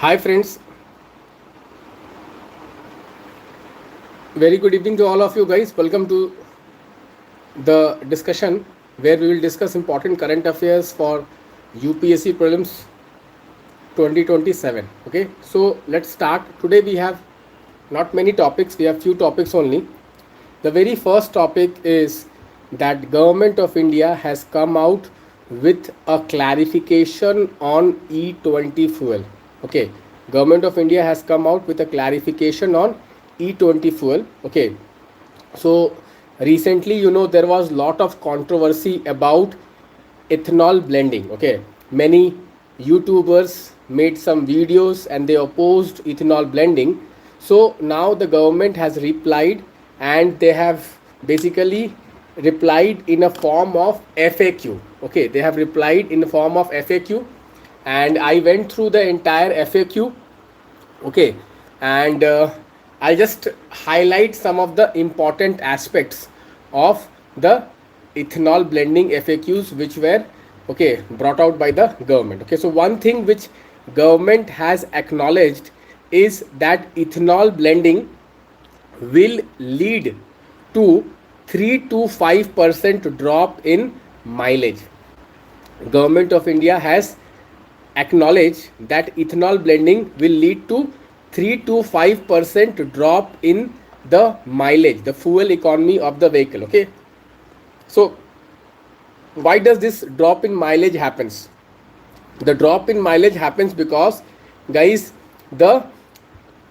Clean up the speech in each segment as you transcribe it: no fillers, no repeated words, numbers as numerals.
Hi friends, very good evening to all of you guys. Welcome to the discussion where we will discuss important current affairs for UPSC Prelims 2027. Okay, so let's start. Today we have not many topics, we have few topics only. The very first topic is that Government of India has come out with a clarification on E20 fuel. Okay, Government of India has come out with a clarification on E20 fuel. Okay, so recently, there was lot of controversy about ethanol blending. Okay, many YouTubers made some videos and they opposed ethanol blending. So now the government has replied, and they have basically replied in a form of FAQ. Okay, they have replied in the form of FAQ, and I went through the entire FAQ. Okay, and I'll just highlight some of the important aspects of the ethanol blending FAQs which were brought out by the government. Okay, so one thing which government has acknowledged is that ethanol blending will lead to 3 to 5% drop in mileage. Government of India has acknowledged that ethanol blending will lead to 3 to 5% drop in the mileage, the fuel economy of the vehicle. Okay, so why does this drop in mileage happens? The drop in mileage happens because, guys, the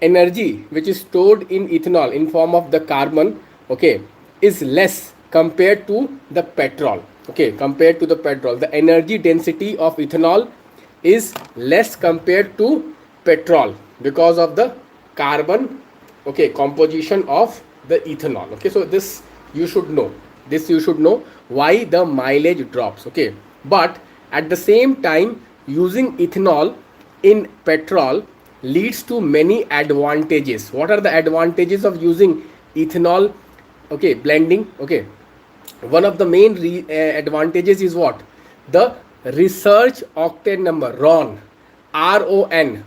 energy which is stored in ethanol in form of the carbon, okay, is less compared to the petrol. Okay, compared to the petrol, the energy density of ethanol is less compared to petrol because of the carbon composition of the ethanol. Okay, so this you should know, why the mileage drops. Okay, but at the same time, using ethanol in petrol leads to many advantages. What are the advantages of using ethanol blending? Okay, one of the main advantages is what? The research octane number, RON. RON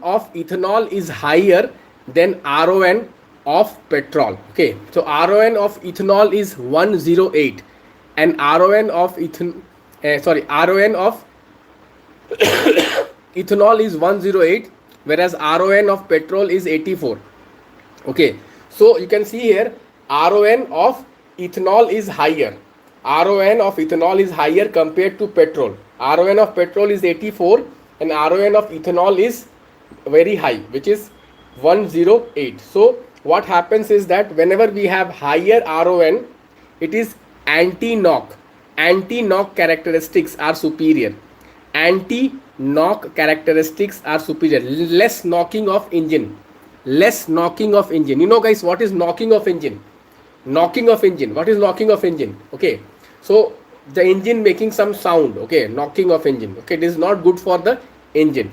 of ethanol is higher than RON of petrol. Okay, so RON of ethanol is 108, and RON of RON of ethanol is 108, whereas RON of petrol is 84. Okay, so you can see here RON of ethanol is higher. RON of ethanol is higher compared to petrol. RON of petrol is 84 and RON of ethanol is very high, which is 108. So what happens is that whenever we have higher RON, it is anti-knock. Anti-knock characteristics are superior. Anti-knock characteristics are superior. Less knocking of engine. Less knocking of engine. You know, guys, what is knocking of engine? Knocking of engine. What is knocking of engine? Okay, so the engine making some sound. Okay, knocking of engine. Okay, it is not good for the engine.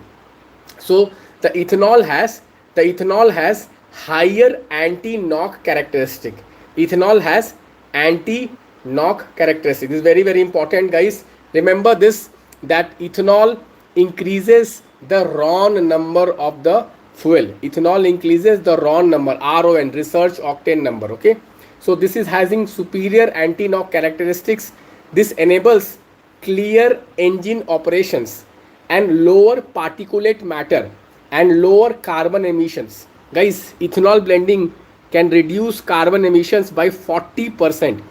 So the ethanol has higher anti-knock characteristic. Ethanol has anti-knock characteristic. This is very, very important, guys. Remember this, that ethanol increases the RON number of the fuel. Ethanol increases the RON number, RON, research octane number. Okay, so this is having superior anti-knock characteristics. This enables clear engine operations and lower particulate matter and lower carbon emissions. Guys, ethanol blending can reduce carbon emissions by 40%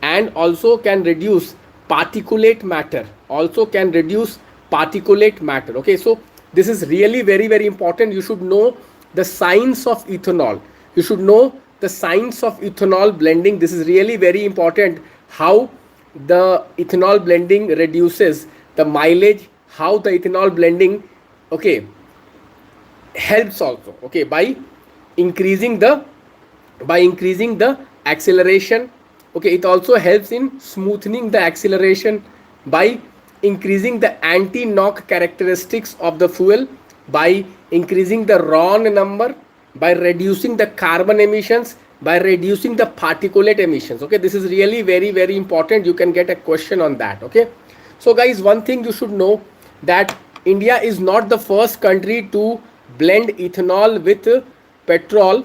and also can reduce particulate matter. Okay, so this is really very, very important. You should know the science of ethanol. You should know the science of ethanol blending. This is really very important. How the ethanol blending reduces the mileage, how the ethanol blending helps also by increasing the acceleration. Okay, it also helps in smoothening the acceleration by increasing the anti-knock characteristics of the fuel, by increasing the RON number, by reducing the carbon emissions, by reducing the particulate emissions. Okay, this is really very, very important. You can get a question on that. Okay, so guys, one thing you should know, that India is not the first country to blend ethanol with petrol.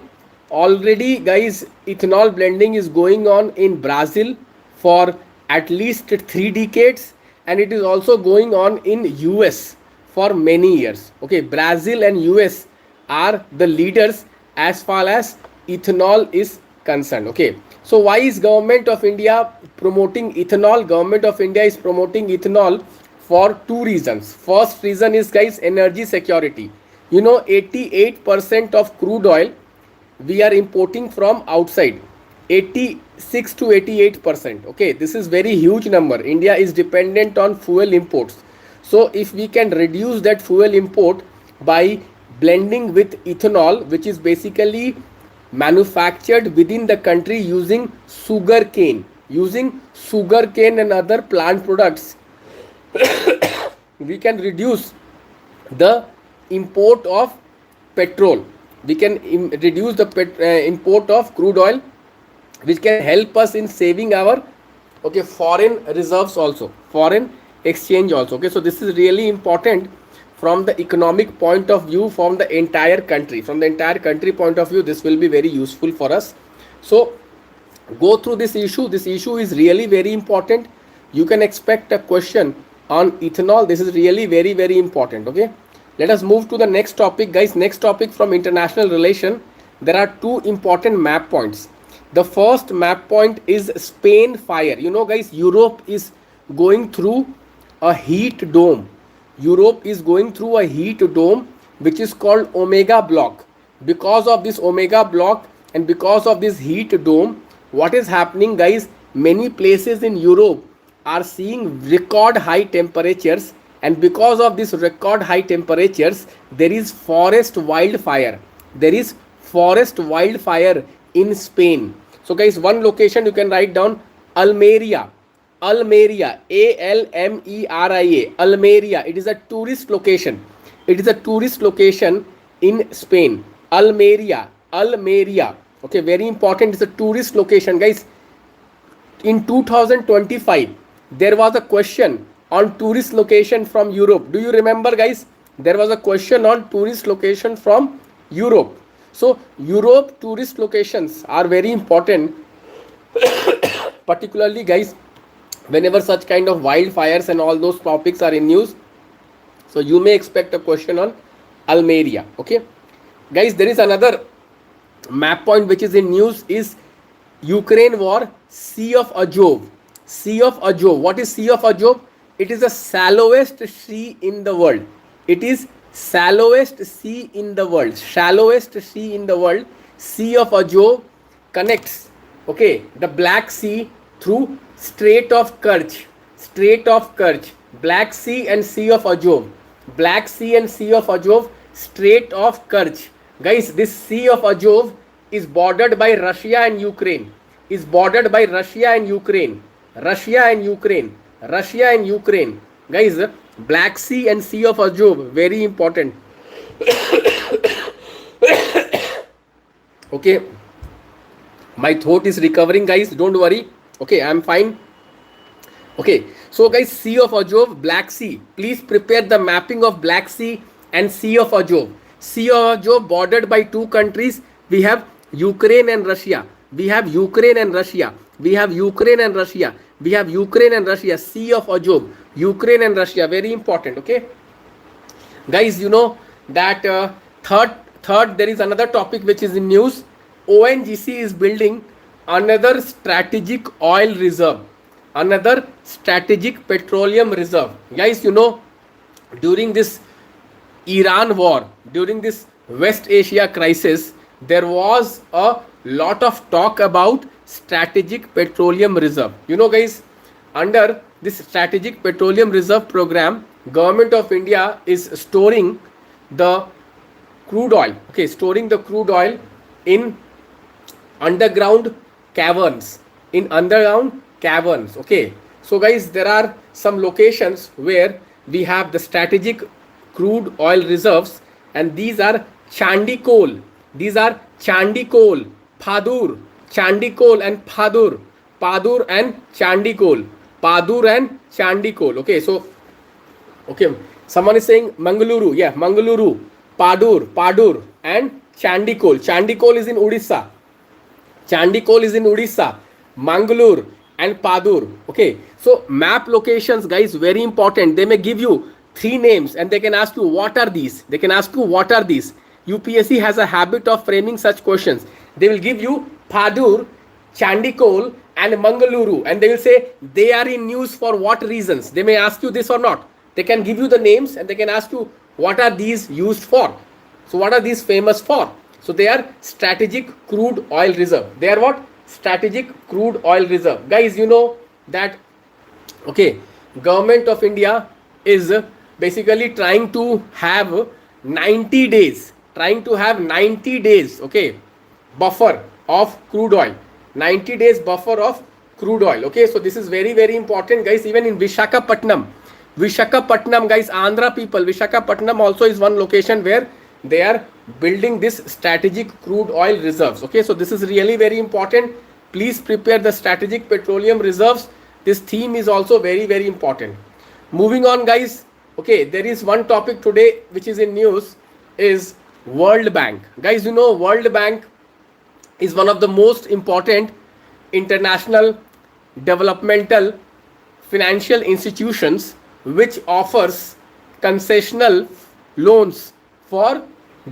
Already, guys, ethanol blending is going on in Brazil for at least 3 decades, and it is also going on in US for many years. Okay, Brazil and US are the leaders as far as ethanol is concerned. Okay, so why is government of India promoting ethanol? Government of India is promoting ethanol for two reasons. First reason is, guys, energy security. You know, 88% of crude oil we are importing from outside. 86 to 88%. Okay, this is very huge number. India is dependent on fuel imports. So if we can reduce that fuel import by blending with ethanol, which is basically manufactured within the country using sugar cane and other plant products, we can reduce the import of petrol. We can reduce the import of crude oil, which can help us in saving our foreign reserves also, foreign exchange also. Okay, so this is really important from the economic point of view, from the entire country point of view. This will be very useful for us. So go through this issue. This issue is really very important. You can expect a question on ethanol. This is really very, very important. Okay, let us move to the next topic, guys. Next topic from international relation. There are two important map points. The first map point is Spain fire. You know, guys, Europe is going through a heat dome. Europe is going through a heat dome which is called Omega block. Because of this Omega block and because of this heat dome, what is happening, guys? Many places in Europe are seeing record high temperatures, and because of this record high temperatures, there is forest wildfire. There is forest wildfire in Spain. So, guys, one location you can write down: Almeria. Almeria, Almeria, Almeria. It is a tourist location. It is a tourist location in Spain. Almeria, Almeria. Okay, very important. It's a tourist location, guys. In 2025, there was a question on tourist location from Europe. Do you remember, guys? There was a question on tourist location from Europe. So, Europe tourist locations are very important, particularly, guys, whenever such kind of wildfires and all those topics are in news. So you may expect a question on Almeria. Okay, guys, there is another map point which is in news is Ukraine war, Sea of Azov. Sea of Azov. What is Sea of Azov? It is the shallowest sea in the world. It is shallowest sea in the world. Shallowest sea in the world. Sea of Azov connects, okay, the Black Sea through Strait of Kerch. Strait of Kerch. Black Sea and Sea of Azov. Black Sea and Sea of Azov. Strait of Kerch. Guys, this Sea of Azov is bordered by Russia and Ukraine. Is bordered by Russia and Ukraine. Russia and Ukraine. Russia and Ukraine. Guys, Black Sea and Sea of Azov, very important. Okay, my throat is recovering, guys, don't worry. Okay, I'm fine. Okay, so guys, Sea of Azov, Black Sea. Please prepare the mapping of Black Sea and Sea of Azov. Sea of Azov bordered by two countries. We have Ukraine and Russia. We have Ukraine and Russia. We have Ukraine and Russia. We have Ukraine and Russia. Sea of Azov, Ukraine and Russia. Very important. Okay, guys, you know that third there is another topic which is in news. ONGC is building another strategic oil reserve, another strategic petroleum reserve. Guys, you know, during this Iran war, during this West Asia crisis, there was a lot of talk about strategic petroleum reserve. You know, guys, under this strategic petroleum reserve program, government of India is storing the crude oil. Okay, storing the crude oil in underground caverns. In underground caverns. Okay, so guys, there are some locations where we have the strategic crude oil reserves, and these are Chandikol. These are Chandikol, Padur, Chandikol and Padur, Padur and Chandikol, Padur and Chandikol. Okay, so okay, Someone is saying Mangaluru. Yeah, Mangaluru, Padur, and Chandikol. Chandikol is in Odisha. Chandikol is in Odisha, Mangalore and Padur. Okay, so map locations, guys, very important. They may give you 3 names and they can ask you what are these. They can ask you what are these. UPSC has a habit of framing such questions. They will give you Padur, Chandikol and Mangaluru, and they will say they are in news for what reasons. They may ask you this or not. They can give you the names and they can ask you what are these used for. So what are these famous for? So they are strategic crude oil reserve. They are what? Strategic crude oil reserve. Guys, you know that, okay, government of India is basically trying to have 90 days, okay, buffer of crude oil. 90 days buffer of crude oil. Okay, so this is very, very important, guys. Even in Visakhapatnam, guys, Andhra people, Visakhapatnam also is one location where they are building this strategic crude oil reserves. Okay, so this is really very important. Please prepare the strategic petroleum reserves. This theme is also very, very important. Moving on, guys. Okay, there is one topic today which is in news, is World Bank. Guys, you know World Bank is one of the most important international developmental financial institutions which offers concessional loans for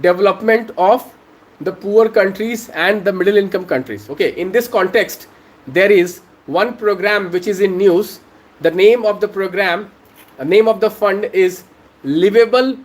development of the poor countries and the middle income countries. Okay, in this context, there is one program which is in news. The name of the program, name of the fund is Livable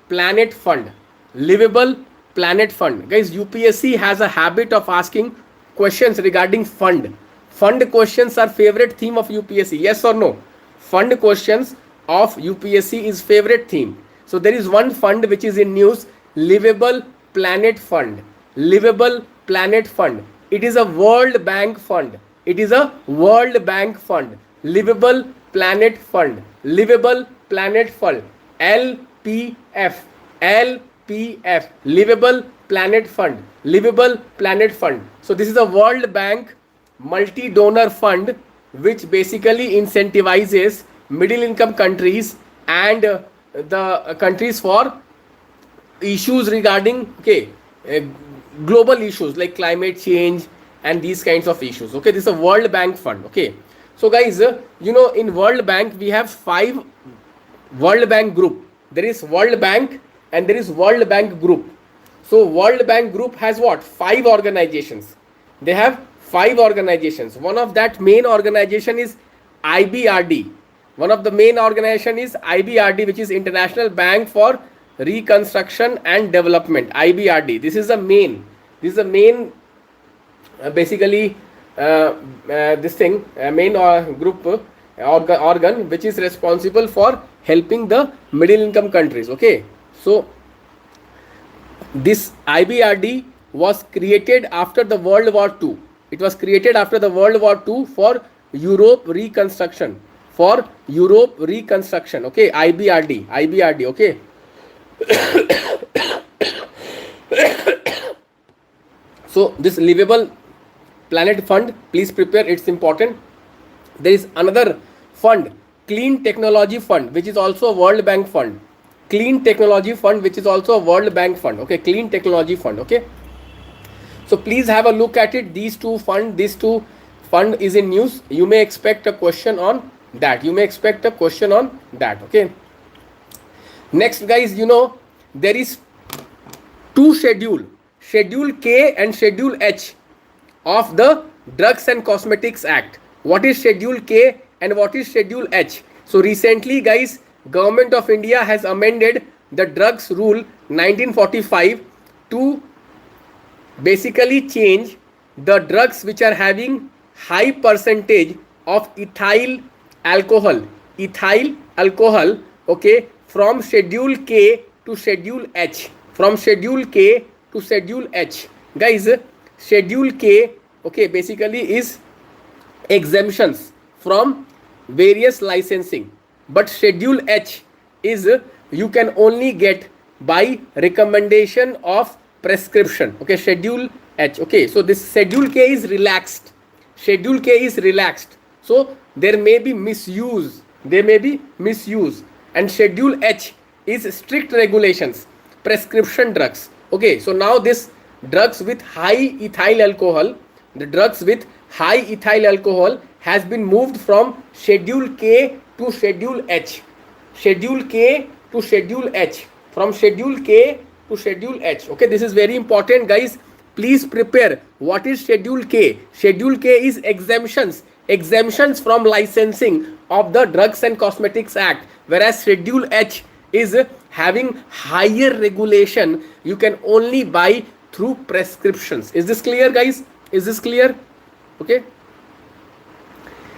Planet Fund. Livable Planet Fund. Guys, UPSC has a habit of asking questions regarding fund. Fund questions are favorite theme of UPSC. Yes or no? Fund questions of UPSC is favorite theme. So there is one fund which is in news, Livable Planet Fund. Livable Planet Fund. It is a World Bank fund. It is a World Bank fund. Livable Planet Fund. Livable Planet Fund. LPF. LPF. Livable Planet Fund. Livable Planet Fund. So this is a World Bank multi-donor fund which basically incentivizes middle income countries and the countries for issues regarding, okay, global issues like climate change and these kinds of issues. Okay, this is a World Bank fund. Okay, so guys, you know, in World Bank we have 5 World Bank group. There is World Bank and there is World Bank group. So World Bank group has what? 5 organizations. They have 5 organizations. One of that main organization is IBRD. One of the main organization is IBRD, which is International Bank for Reconstruction and Development. IBRD. This is the main. This is the main. Basically, this thing, main group organ which is responsible for helping the middle income countries. Okay, so this IBRD was created after the World War II. It was created after the World War II for Europe reconstruction. For Europe reconstruction. Okay, IBRD. IBRD. Okay. So this Livable Planet Fund, please prepare, it's important. There is another fund, Clean Technology Fund, which is also a World Bank fund. Clean Technology Fund, which is also a World Bank fund. Okay, Clean Technology Fund. Okay, so please have a look at it. These two fund is in news. You may expect a question on that. Okay, next, guys, you know there is 2 schedule K and schedule H of the Drugs and Cosmetics Act. What is schedule K and what is schedule H? So recently, guys, Government of India has amended the drugs rule 1945 to basically change the drugs which are having high percentage of ethyl alcohol, okay, from schedule K to schedule H. From schedule K to schedule H. Guys, schedule K, okay, basically is exemptions from various licensing, but schedule H is you can only get by recommendation of prescription. Okay, schedule H. Okay, so this schedule K is relaxed. Schedule K is relaxed, so there may be misuse. And schedule H is strict regulations, prescription drugs. Okay, so now this drugs with high ethyl alcohol, the drugs with high ethyl alcohol has been moved from schedule K to schedule H. Schedule K to schedule H. From schedule K to schedule H. Okay, this is very important, guys. Please prepare. What is schedule K? Schedule K is exemptions. Exemptions from licensing of the Drugs and Cosmetics Act, whereas schedule H is having higher regulation. You can only buy through prescriptions. Is this clear, guys? Is this clear? Okay.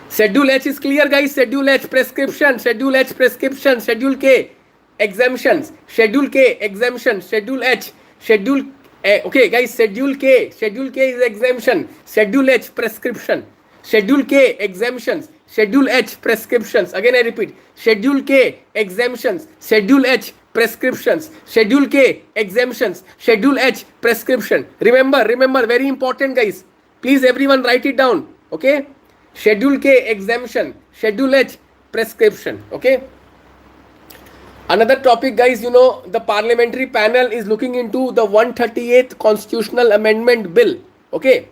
Schedule H is clear, guys. Schedule H prescription, schedule H prescription, schedule K exemptions, schedule K exemptions, schedule H, schedule okay, guys. Schedule K is exemption, schedule H prescription, schedule K exemptions, schedule H prescriptions. Again I repeat, schedule K exemptions, schedule H prescriptions, schedule K exemptions, schedule H prescription. Remember, very important, guys. Please everyone write it down. Okay, schedule K exemption, schedule H prescription. Okay. Another topic, guys, you know, the parliamentary panel is looking into the 138th constitutional amendment bill. Okay,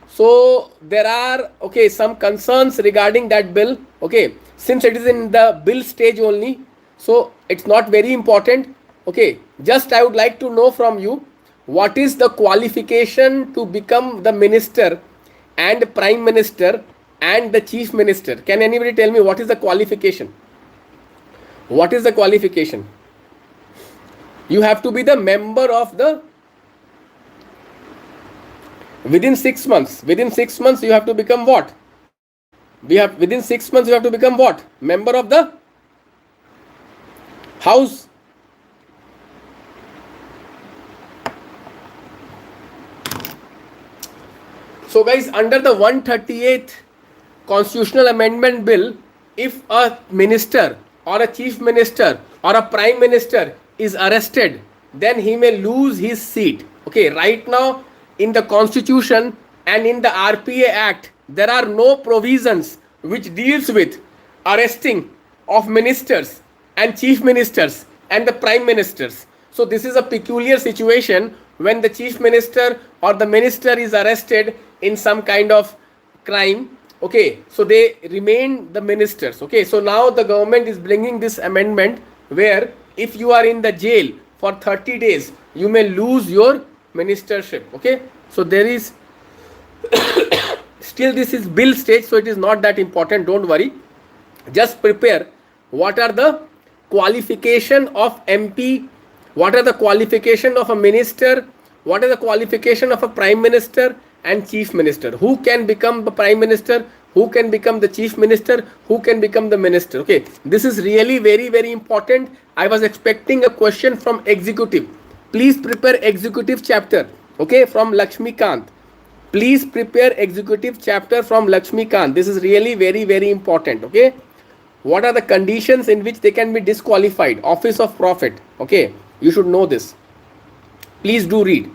so there are some concerns regarding that bill. Okay, since it is in the bill stage only, so it's not very important. Okay, just I would like to know from you, what is the qualification to become the minister and prime minister and the chief minister? Can anybody tell me what is the qualification? What is the qualification? You have to be the member of the, within 6 months. Within 6 months you have to become what? Within 6 months you have to become what? Member of the house. So guys, under the 138th constitutional amendment bill, if a minister or a chief minister or a prime minister is arrested, then he may lose his seat. Okay, right now in the constitution and in the RPA Act, there are no provisions which deals with arresting of ministers and chief ministers and the prime ministers. So this is a peculiar situation when the chief minister or the minister is arrested in some kind of crime. Okay, so they remain the ministers. Okay, so now the government is bringing this amendment where if you are in the jail for 30 days, you may lose your ministership. Okay, so there is still this is bill stage, so it is not that important. Don't worry. Just prepare. What are the qualification of MP? What are the qualification of a minister? What are the qualification of a prime minister and chief minister? Who can become the prime minister? Who can become the chief minister? Who can become the minister? Okay, this is really very important. I was expecting a question from executive. Please prepare executive chapter. Okay, from Lakshmikant. Please prepare executive chapter from Lakshmikant. This is really very important. Okay, what are the conditions in which they can be disqualified? Office of profit. Okay, you should know this. Please do read.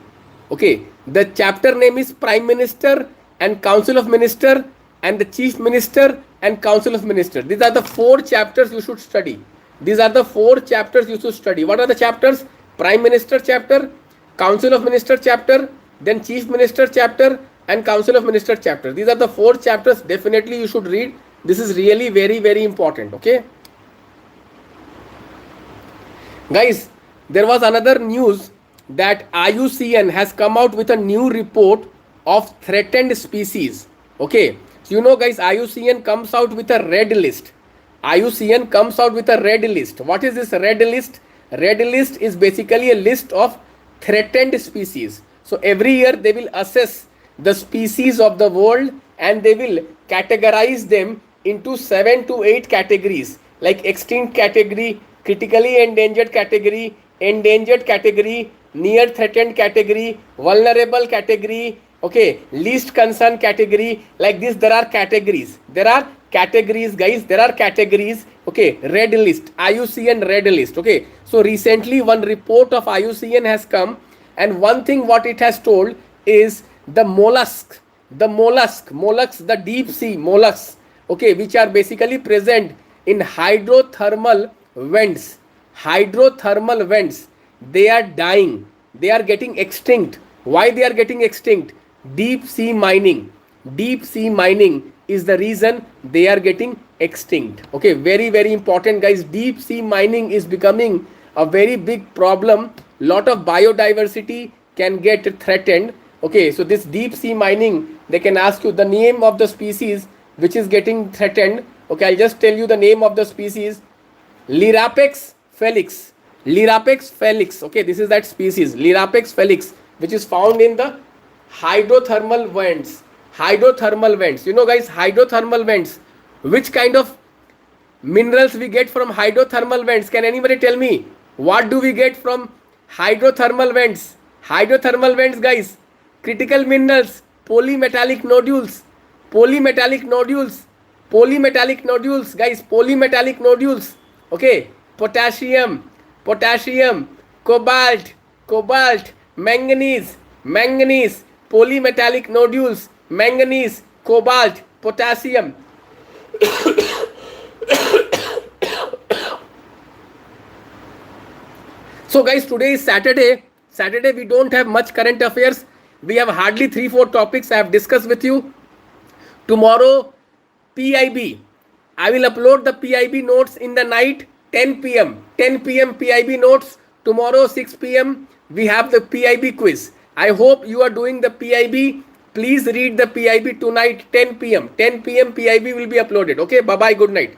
Okay, the chapter name is Prime Minister and Council of Minister and the Chief Minister and Council of Minister. These are the 4 chapters you should study. These are the 4 chapters you should study. What are the chapters? Prime Minister chapter, Council of Minister chapter, then Chief Minister chapter and Council of Minister chapter. These are the 4 chapters definitely you should read. This is really very important. Okay, guys, there was another news that IUCN has come out with a new report of threatened species. Okay, so you know, guys, IUCN comes out with a red list. IUCN comes out with a red list. What is this red list? Red list is basically a list of threatened species. So every year they will assess the species of the world and they will categorize them into 7 to 8 categories, like extinct category, critically endangered category, endangered category, near threatened category, vulnerable category, okay, least concern category. Like this, there are categories. There are categories, guys. There are categories. Okay, red list, IUCN red list. Okay, so recently one report of IUCN has come, and one thing what it has told is the mollusks, the deep sea mollusks, okay, which are basically present in hydrothermal vents. hydrothermal vents, they are dying, they are getting extinct. Why they are getting extinct? Deep sea mining. Deep sea mining is the reason they are getting extinct. Okay, very very important guys. Deep sea mining is becoming a very big problem. Lot of biodiversity can get threatened. Okay, so this deep sea mining, they can ask you the name of the species which is getting threatened. Okay, I'll just tell you the name of the species. Lirapex felix. Lirapex felix. Okay, this is that species, Lirapex felix, which is found in the hydrothermal vents. Hydrothermal vents. You know, guys, hydrothermal vents. Which kind of minerals we get from hydrothermal vents? Can anybody tell me? What do we get from hydrothermal vents? Hydrothermal vents, guys. Critical minerals, polymetallic nodules, polymetallic nodules, polymetallic nodules, guys, polymetallic nodules. Okay, potassium, potassium, cobalt, cobalt, manganese, manganese, polymetallic nodules, manganese, cobalt, potassium. So guys, today is Saturday. Saturday we don't have much current affairs. We have hardly 3-4 topics I have discussed with you. Tomorrow PIB. I will upload the PIB notes in the night, 10 p.m. 10 p.m. PIB notes. Tomorrow 6 p.m. we have the PIB quiz. I hope you are doing the PIB. Please read the PIB tonight, 10 p.m. 10 p.m. PIB will be uploaded. Okay, bye bye, good night.